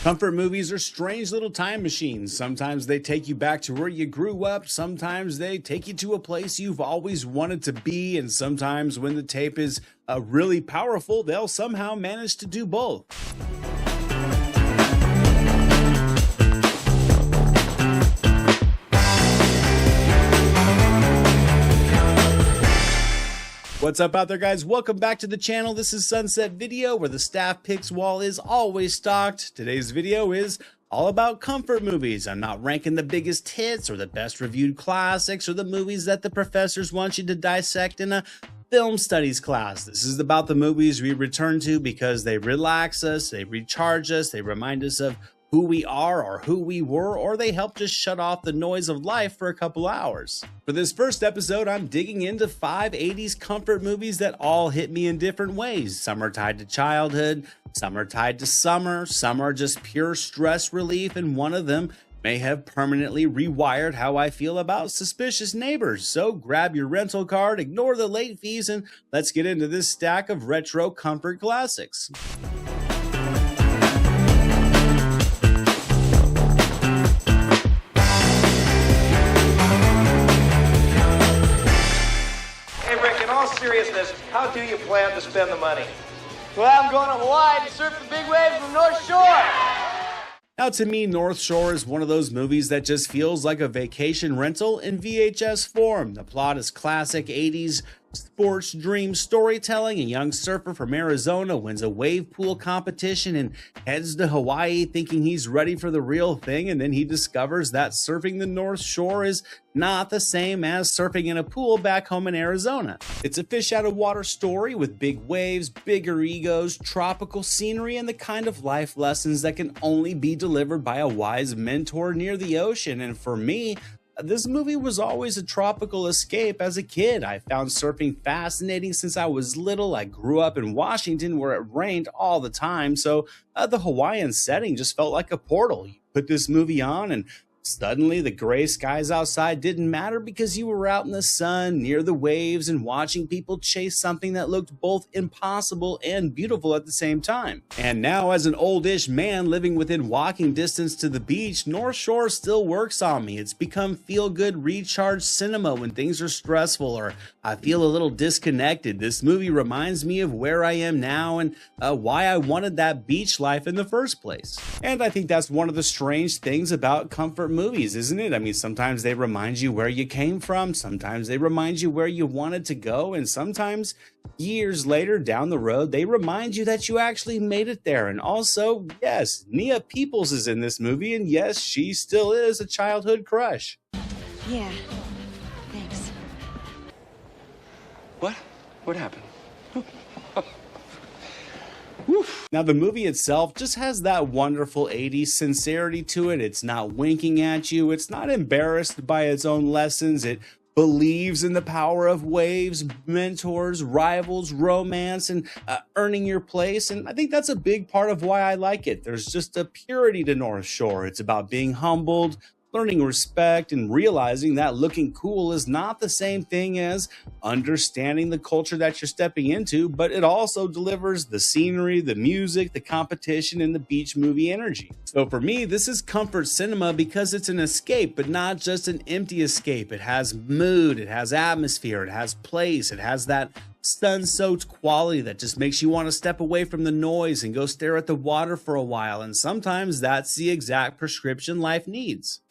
Comfort movies are strange little time machines. Sometimes they take you back to where you grew up. Sometimes they take you to a place you've always wanted to be. And sometimes when the tape is really powerful, they'll somehow manage to do both. What's up out there, guys? Welcome back to the channel. This is Sunset Video, where the staff picks wall is always stocked. Today's video is all about comfort movies. I'm not ranking the biggest hits or the best reviewed classics or the movies that the professors want you to dissect in a film studies class. This is about the movies we return to because they relax us, they recharge us, they remind us of who we are or who we were, or they help just shut off the noise of life for a couple hours. For this first episode, I'm digging into 5 80s comfort movies that all hit me in different ways. Some are tied to childhood, some are tied to summer, some are just pure stress relief, and one of them may have permanently rewired how I feel about Suspicious Neighbors. So grab your rental card, ignore the late fees, and let's get into this stack of retro comfort classics. Seriousness, how do you plan to spend the money? Well, I'm going to Hawaii to surf the big waves from North Shore. Now, to me, North Shore is one of those movies that just feels like a vacation rental in VHS form. The plot is classic 80s sports dream storytelling. A young surfer from Arizona wins a wave pool competition and heads to Hawaii thinking he's ready for the real thing, and then he discovers that surfing the North Shore is not the same as surfing in a pool back home in Arizona. It's a fish out of water story with big waves, bigger egos, tropical scenery, and the kind of life lessons that can only be delivered by a wise mentor near the ocean. And for me, this movie was always a tropical escape as a kid. I found surfing fascinating since I was little. I grew up in Washington where it rained all the time, so the Hawaiian setting just felt like a portal. You put this movie on and suddenly the gray skies outside didn't matter because you were out in the sun near the waves and watching people chase something that looked both impossible and beautiful at the same time. And now, as an oldish man living within walking distance to the beach, North Shore still works on me. It's become feel-good recharge cinema when things are stressful or I feel a little disconnected. This movie reminds me of where I am now and why I wanted that beach life in the first place. And I think that's one of the strange things about comfort movies, isn't it? I mean, sometimes they remind you where you came from, sometimes they remind you where you wanted to go, and sometimes years later down the road they remind you that you actually made it there. And also, yes, Nia Peoples is in this movie, and yes, she still is a childhood crush. Yeah, thanks. What happened? Now, the movie itself just has that wonderful 80s sincerity to it. It's not winking at you. It's not embarrassed by its own lessons. It believes in the power of waves, mentors, rivals, romance, and earning your place. And I think that's a big part of why I like it. There's just a purity to North Shore. It's about being humbled, learning respect, and realizing that looking cool is not the same thing as understanding the culture that you're stepping into, but it also delivers the scenery, the music, the competition, and the beach movie energy. So for me, this is comfort cinema because it's an escape, but not just an empty escape. It has mood, it has atmosphere, it has place, it has that sun-soaked quality that just makes you want to step away from the noise and go stare at the water for a while. And sometimes that's the exact prescription life needs.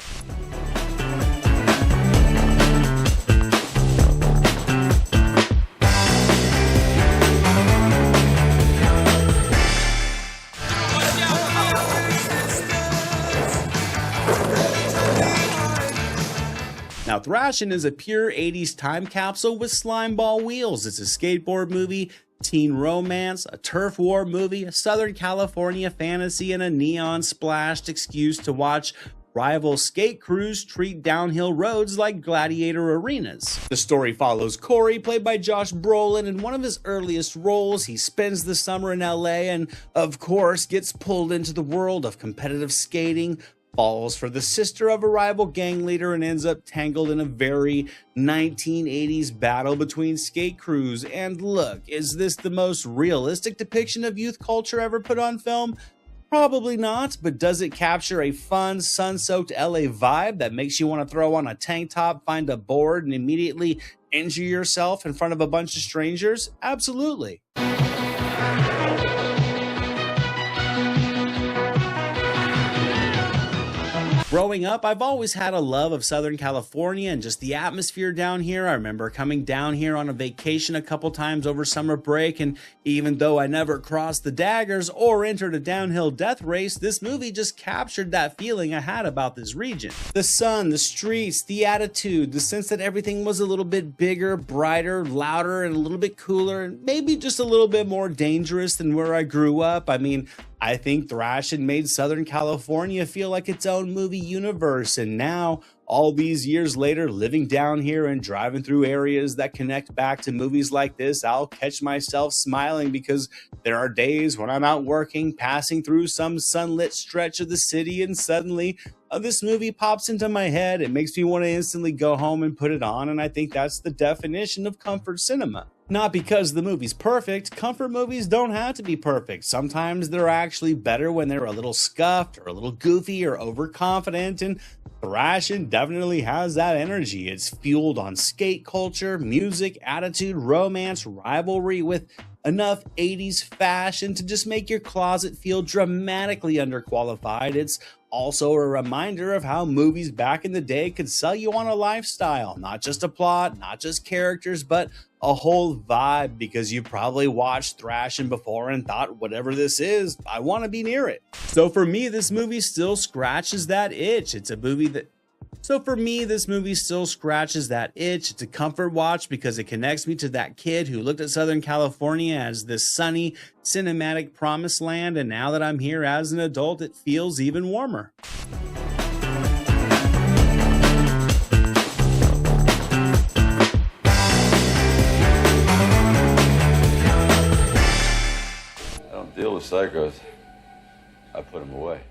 Now, Thrashin is a pure 80s time capsule with slime ball wheels. It's a skateboard movie, teen romance, a turf war movie, a Southern California fantasy, and a neon splashed excuse to watch rival skate crews treat downhill roads like gladiator arenas. The story follows Corey, played by Josh Brolin, in one of his earliest roles. He spends the summer in LA and, of course, gets pulled into the world of competitive skating, falls for the sister of a rival gang leader, and ends up tangled in a very 1980s battle between skate crews. And look, is this the most realistic depiction of youth culture ever put on film? Probably not, but does it capture a fun, sun-soaked LA vibe that makes you want to throw on a tank top, find a board, and immediately injure yourself in front of a bunch of strangers? Absolutely. Growing up, I've always had a love of Southern California and just the atmosphere down here. I remember coming down here on a vacation a couple times over summer break, and even though I never crossed the daggers or entered a downhill death race, this movie just captured that feeling I had about this region. The sun, the streets, the attitude, the sense that everything was a little bit bigger, brighter, louder, and a little bit cooler, and maybe just a little bit more dangerous than where I grew up. I mean, I think Thrashin made Southern California feel like its own movie universe, and now, all these years later, living down here and driving through areas that connect back to movies like this, I'll catch myself smiling because there are days when I'm out working, passing through some sunlit stretch of the city, and suddenly this movie pops into my head. It makes me want to instantly go home and put it on, and I think that's the definition of comfort cinema. Not because the movie's perfect. Comfort movies don't have to be perfect. Sometimes they're actually better when they're a little scuffed or a little goofy or overconfident, and Thrashin definitely has that energy. It's fueled on skate culture, music, attitude, romance, rivalry, with enough 80s fashion to just make your closet feel dramatically underqualified. It's also a reminder of how movies back in the day could sell you on a lifestyle, not just a plot, not just characters, but a whole vibe, because you probably watched Thrashin before and thought, whatever this is, I want to be near it. So for me, this movie still scratches that itch. It's a movie that It's a comfort watch because it connects me to that kid who looked at Southern California as this sunny, cinematic promised land, and now that I'm here as an adult, it feels even warmer. I don't deal with psychos. I put them away.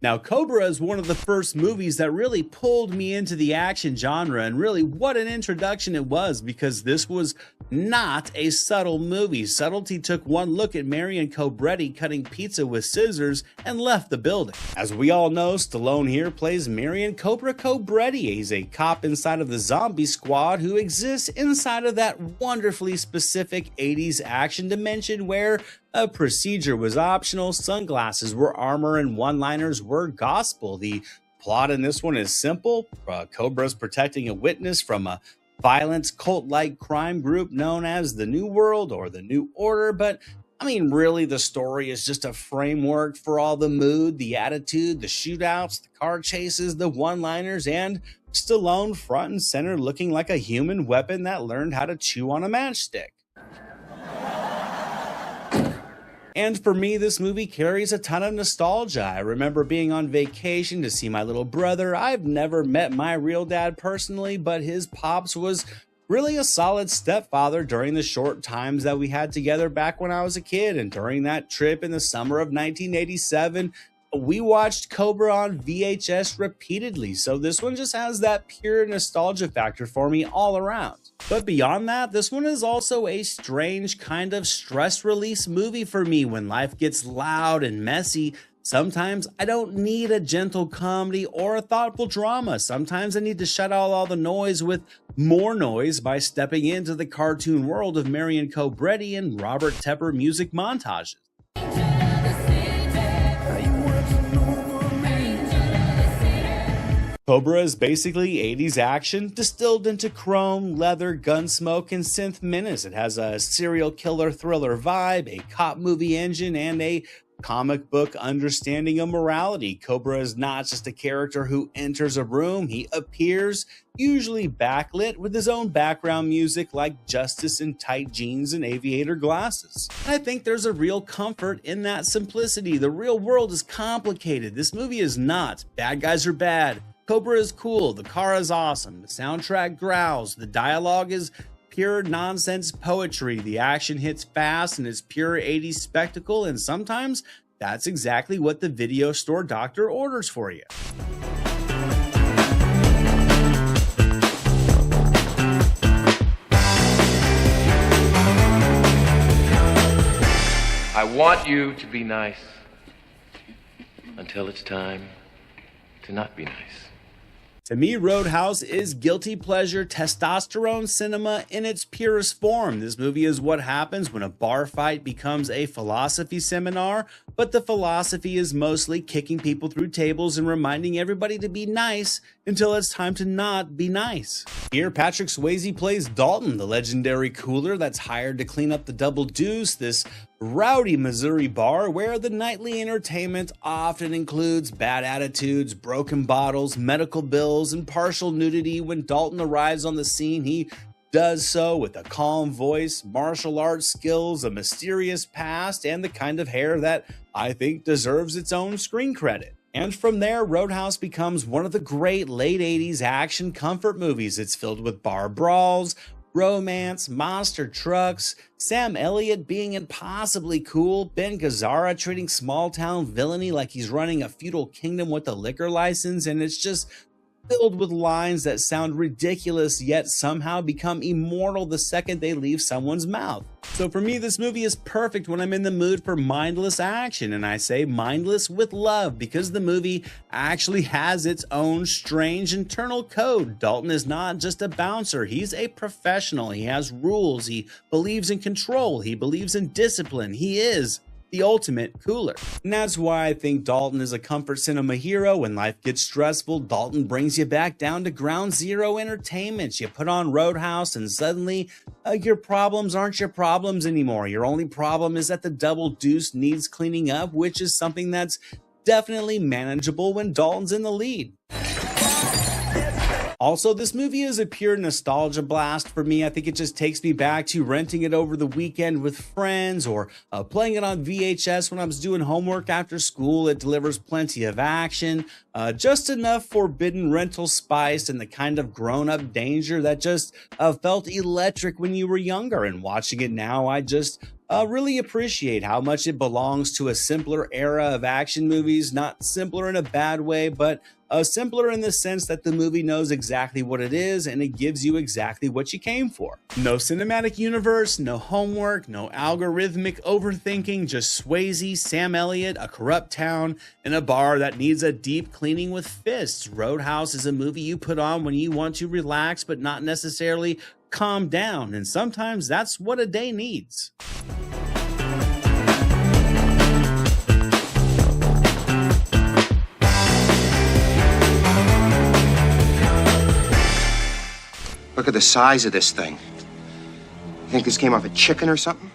Now, Cobra is one of the first movies that really pulled me into the action genre, and really what an introduction it was, because this was not a subtle movie. Subtlety took one look at Marion Cobra cutting pizza with scissors and left the building. As we all know, Stallone here plays Marion Cobra. He's a cop inside of the zombie squad who exists inside of that wonderfully specific 80s action dimension where a procedure was optional, sunglasses were armor, and one-liners were gospel. The plot in this one is simple. Cobra's protecting a witness from a violent cult-like crime group known as the New World or the New Order, but I mean, really, the story is just a framework for all the mood, the attitude, the shootouts, the car chases, the one-liners, and Stallone front and center looking like a human weapon that learned how to chew on a matchstick. And for me, this movie carries a ton of nostalgia. I remember being on vacation to see my little brother. I've never met my real dad personally, but his pops was really a solid stepfather during the short times that we had together back when I was a kid. And during that trip in the summer of 1987, we watched Cobra on VHS repeatedly. So this one just has that pure nostalgia factor for me all around. But beyond that, this one is also a strange kind of stress release movie for me. When life gets loud and messy, sometimes I don't need a gentle comedy or a thoughtful drama. Sometimes I need to shut out all the noise with more noise by stepping into the cartoon world of Marion Cobra and Robert Tepper music montages. Cobra is basically 80s action distilled into chrome, leather, gunsmoke, and synth menace. It has a serial killer thriller vibe, a cop movie engine, and a comic book understanding of morality. Cobra is not just a character who enters a room. He appears, usually backlit, with his own background music like Justice in tight jeans and aviator glasses. And I think there's a real comfort in that simplicity. The real world is complicated. This movie is not. Bad guys are bad. Cobra is cool, the car is awesome, the soundtrack growls, the dialogue is pure nonsense poetry, the action hits fast and it's pure 80s spectacle, and sometimes that's exactly what the video store doctor orders for you. I want you to be nice. until it's time to not be nice. To me, Roadhouse is guilty pleasure testosterone cinema in its purest form. This movie is what happens when a bar fight becomes a philosophy seminar, but the philosophy is mostly kicking people through tables and reminding everybody to be nice until it's time to not be nice. Here, Patrick Swayze plays Dalton, the legendary cooler that's hired to clean up the Double Deuce, this rowdy Missouri bar where the nightly entertainment often includes bad attitudes, broken bottles, medical bills, and partial nudity. When Dalton arrives on the scene, he does so with a calm voice, martial arts skills, a mysterious past, and the kind of hair that I think deserves its own screen credit. And from there, Roadhouse becomes one of the great late 80s action comfort movies. It's filled with bar brawls, romance, monster trucks, Sam Elliott being impossibly cool, Ben Gazzara treating small town villainy like he's running a feudal kingdom with a liquor license, and it's just filled with lines that sound ridiculous yet somehow become immortal the second they leave someone's mouth. So for me, this movie is perfect when I'm in the mood for mindless action, and I say mindless with love because the movie actually has its own strange internal code. Dalton is not just a bouncer, he's a professional. He has rules, he believes in control, he believes in discipline, he is the ultimate cooler. And that's why I think Dalton is a comfort cinema hero. When life gets stressful, Dalton brings you back down to ground zero entertainment. You put on Roadhouse and suddenly your problems aren't your problems anymore. Your only problem is that the Double Deuce needs cleaning up, which is something that's definitely manageable when Dalton's in the lead. Also, this movie is a pure nostalgia blast for me. I think it just takes me back to renting it over the weekend with friends or playing it on VHS when I was doing homework after school. It delivers plenty of action, just enough forbidden rental spice and the kind of grown-up danger that just felt electric when you were younger. And watching it now, I just really appreciate how much it belongs to a simpler era of action movies. Not simpler in a bad way, but simpler in the sense that the movie knows exactly what it is and it gives you exactly what you came for. No cinematic universe, no homework, no algorithmic overthinking, just Swayze, Sam Elliott, a corrupt town, and a bar that needs a deep cleaning with fists. Roadhouse is a movie you put on when you want to relax but not necessarily calm down, and sometimes that's what a day needs. Look at the size of this thing. You think this came off a chicken or something?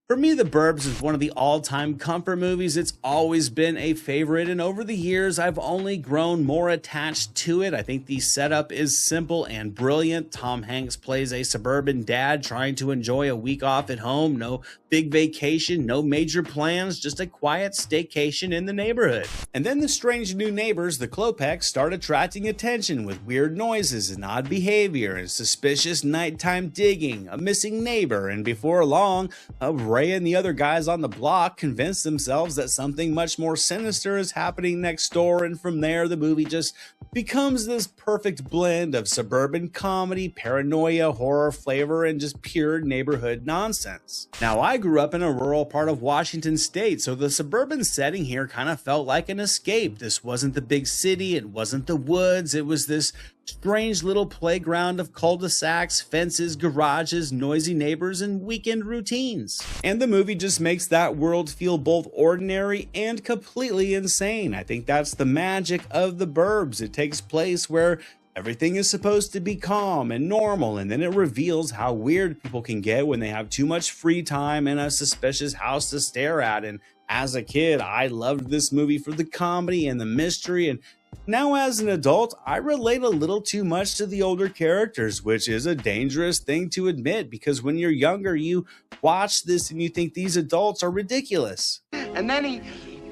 For me, The Burbs is one of the all-time comfort movies. It's always been a favorite, and over the years, I've only grown more attached to it. I think the setup is simple and brilliant. Tom Hanks plays a suburban dad trying to enjoy a week off at home. No big vacation, no major plans, just a quiet staycation in the neighborhood. And then the strange new neighbors, the Klopeks, start attracting attention with weird noises and odd behavior and suspicious nighttime digging, a missing neighbor, and before long, Ray and the other guys on the block convince themselves that something much more sinister is happening next door, and from there the movie just becomes this perfect blend of suburban comedy, paranoia, horror flavor, and just pure neighborhood nonsense. Now, I grew up in a rural part of Washington state, so the suburban setting here kind of felt like an escape. This wasn't the big city, it wasn't the woods, it was this strange little playground of cul-de-sacs, fences, garages, noisy neighbors, and weekend routines. And the movie just makes that world feel both ordinary and completely insane. I think that's the magic of The Burbs. It takes place where everything is supposed to be calm and normal, and then it reveals how weird people can get when they have too much free time and a suspicious house to stare at. And as a kid, I loved this movie for the comedy and the mystery, and now as an adult, I relate a little too much to the older characters, which is a dangerous thing to admit, because when you're younger, you watch this and you think these adults are ridiculous. And then he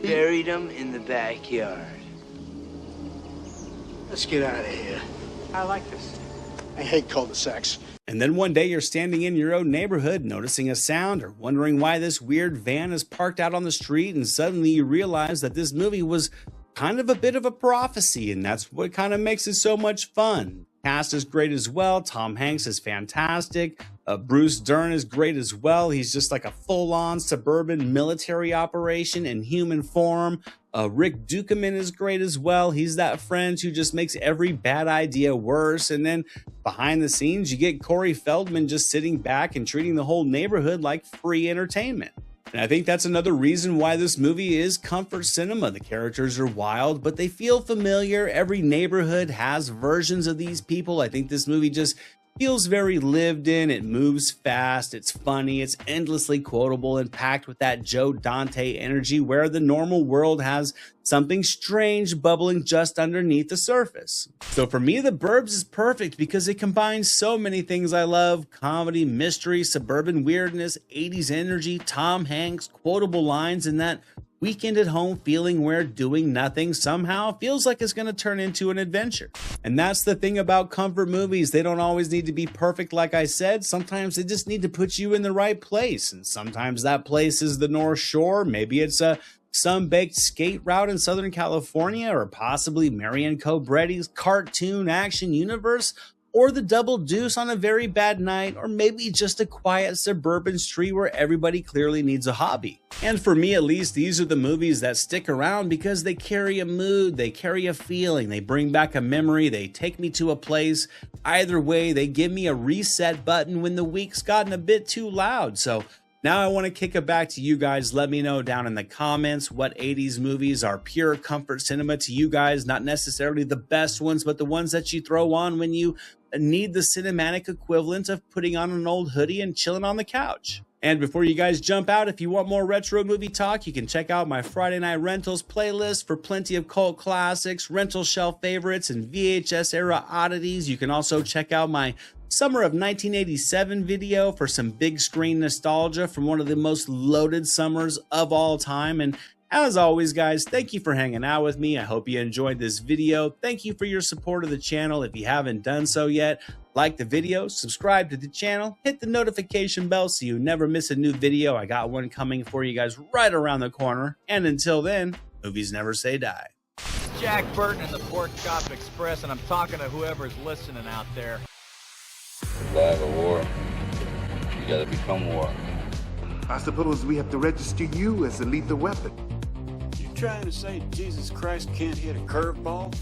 buried him in the backyard. Let's get out of here. I like this. I hate cul-de-sacs. And then one day you're standing in your own neighborhood, noticing a sound or wondering why this weird van is parked out on the street, and suddenly you realize that this movie was kind of a bit of a prophecy, and that's what kind of makes it so much fun. Cast is great as well. Tom Hanks is fantastic. Bruce Dern is great as well. He's just like a full-on suburban military operation in human form. Rick Dukeman is great as well. He's that friend who just makes every bad idea worse. And then behind the scenes, you get Corey Feldman just sitting back and treating the whole neighborhood like free entertainment. And I think that's another reason why this movie is comfort cinema. The characters are wild, but they feel familiar. Every neighborhood has versions of these people. I think this movie just feels very lived in. It moves fast, it's funny, it's endlessly quotable and packed with that Joe Dante energy where the normal world has something strange bubbling just underneath the surface. So for me, The Burbs is perfect because it combines so many things I love: comedy, mystery, suburban weirdness, 80s energy, Tom Hanks, quotable lines, and that weekend at home feeling where doing nothing somehow feels like it's going to turn into an adventure. And that's the thing about comfort movies. They don't always need to be perfect, like I said. Sometimes they just need to put you in the right place. And sometimes that place is the North Shore. Maybe it's a sun-baked skate route in Southern California, or possibly Marion Cobretti's cartoon action universe, or the Double Deuce on a very bad night, or maybe just a quiet suburban street where everybody clearly needs a hobby. And for me, at least, these are the movies that stick around because they carry a mood, they carry a feeling, they bring back a memory, they take me to a place. Either way, they give me a reset button when the week's gotten a bit too loud. So now I want to kick it back to you guys. Let me know down in the comments what 80s movies are pure comfort cinema to you guys. Not necessarily the best ones, but the ones that you throw on when you need the cinematic equivalent of putting on an old hoodie and chilling on the couch. And before you guys jump out, if you want more retro movie talk, you can check out my Friday Night Rentals playlist for plenty of cult classics, rental shelf favorites, and VHS era oddities. You can also check out my Summer of 1987 video for some big screen nostalgia from one of the most loaded summers of all time. And as always, guys, thank you for hanging out with me. I hope you enjoyed this video. Thank you for your support of the channel. If you haven't done so yet, like the video, subscribe to the channel, hit the notification bell so you never miss a new video. I got one coming for you guys right around the corner. And until then, movies never say die. Jack Burton and the Pork Chop Express, and I'm talking to whoever's listening out there. Survive a war, you gotta become war. I suppose we have to register you as a lethal weapon. You trying to say Jesus Christ can't hit a curveball?